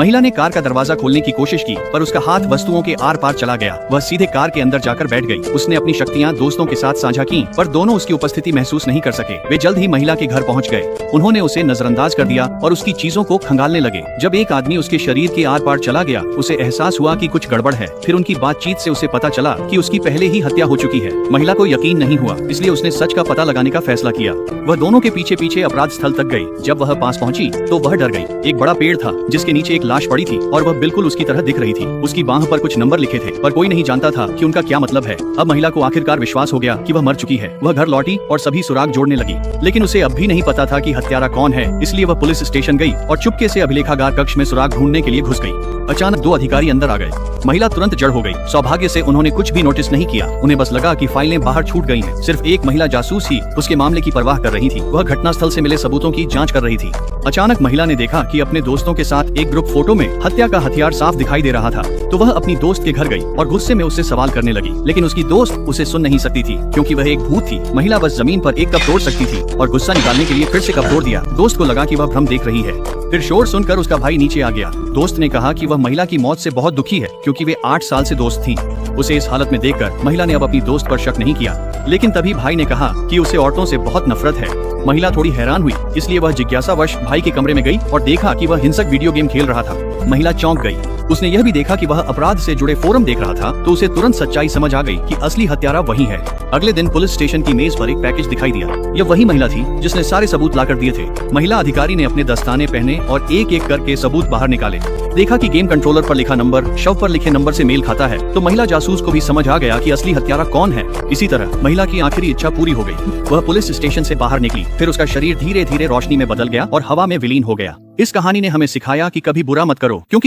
महिला ने कार का दरवाजा खोलने की कोशिश की, पर उसका हाथ वस्तुओं के आर पार चला गया। वह सीधे कार के अंदर जाकर बैठ गई। उसने अपनी शक्तियाँ दोस्तों के साथ साझा की, पर दोनों उसकी उपस्थिति महसूस नहीं कर सके। वे जल्द ही महिला के घर पहुँच गए। उन्होंने उसे नजरअंदाज कर दिया और उसकी चीजों को खंगालने लगे। जब एक आदमी उसके शरीर के आर पार चला गया, उसे एहसास हुआ कि कुछ गड़बड़ है। फिर उनकी बातचीत से उसे पता चला कि उसकी पहले ही हत्या हो चुकी है। महिला को यकीन नहीं हुआ, इसलिए उसने सच का पता लगाने का फैसला किया। वह दोनों के पीछे पीछे अपराध स्थल तक गई। जब वह पास पहुंची तो वह डर गई। एक बड़ा पेड़ था जिसके नीचे एक लाश पड़ी थी और वह बिल्कुल उसकी तरह दिख रही थी। उसकी बाह पर कुछ नंबर लिखे थे, पर कोई नहीं जानता था कि उनका क्या मतलब है। अब महिला को आखिरकार विश्वास हो गया कि वह मर चुकी है। वह घर लौटी और सभी सुराग जोड़ने लगी, लेकिन उसे अब भी नहीं पता था कि हत्यारा कौन है। इसलिए वह पुलिस स्टेशन गई और चुपके से अभिलेखागार कक्ष में सुराग ढूंढने के लिए घुस गई। अचानक 2 अधिकारी अंदर आ गए। महिला तुरंत जड़ हो गई। सौभाग्य से उन्होंने कुछ भी नोटिस नहीं किया। उन्हें बस लगा कि फाइलें बाहर छूट गई हैं। सिर्फ एक महिला जासूस ही उसके मामले की परवाह कर रही थी। वह घटनास्थल से मिले सबूतों की जांच कर रही थी। अचानक महिला ने देखा कि अपने दोस्तों के साथ एक ग्रुप फोटो में हत्या का हथियार साफ दिखाई दे रहा था। तो वह अपनी दोस्त के घर गई और गुस्से में उससे सवाल करने लगी, लेकिन उसकी दोस्त उसे सुन नहीं सकती थी क्योंकि वह एक भूत थी। महिला बस जमीन पर एक कप तोड़ सकती थी और गुस्सा निकालने के लिए फिर से कप तोड़ दिया। दोस्त को लगा कि वह भ्रम देख रही है। फिर शोर सुनकर उसका भाई नीचे आ गया। दोस्त ने कहा कि वह महिला की मौत से बहुत दुखी है क्योंकि वे 8 साल से दोस्त थीं। उसे इस हालत में देखकर महिला ने अब अपनी दोस्त पर शक नहीं किया, लेकिन तभी भाई ने कहा कि उसे औरतों से बहुत नफरत है। महिला थोड़ी हैरान हुई, इसलिए वह जिज्ञासावश भाई के कमरे में गई और देखा कि वह हिंसक वीडियो गेम खेल रहा था। महिला चौंक गई। उसने यह भी देखा कि वह अपराध से जुड़े फोरम देख रहा था, तो उसे तुरंत सच्चाई समझ आ गई कि असली हत्यारा वही है। अगले दिन पुलिस स्टेशन की मेज पर एक पैकेज दिखाई दिया। यह वही महिला थी जिसने सारे सबूत लाकर दिए थे। महिला अधिकारी ने अपने दस्ताने पहने और एक एक करके सबूत बाहर निकाले। देखा कि गेम कंट्रोलर पर लिखा नंबर शव पर लिखे नंबर से मेल खाता है, तो महिला जासूस को भी समझ आ गया कि असली हत्यारा कौन है। इसी तरह महिला की आखिरी इच्छा पूरी हो गई। वह पुलिस स्टेशन से बाहर निकली। फिर उसका शरीर धीरे धीरे रोशनी में बदल गया और हवा में विलीन हो गया। इस कहानी ने हमें सिखाया कि कभी बुरा मत करो, क्योंकि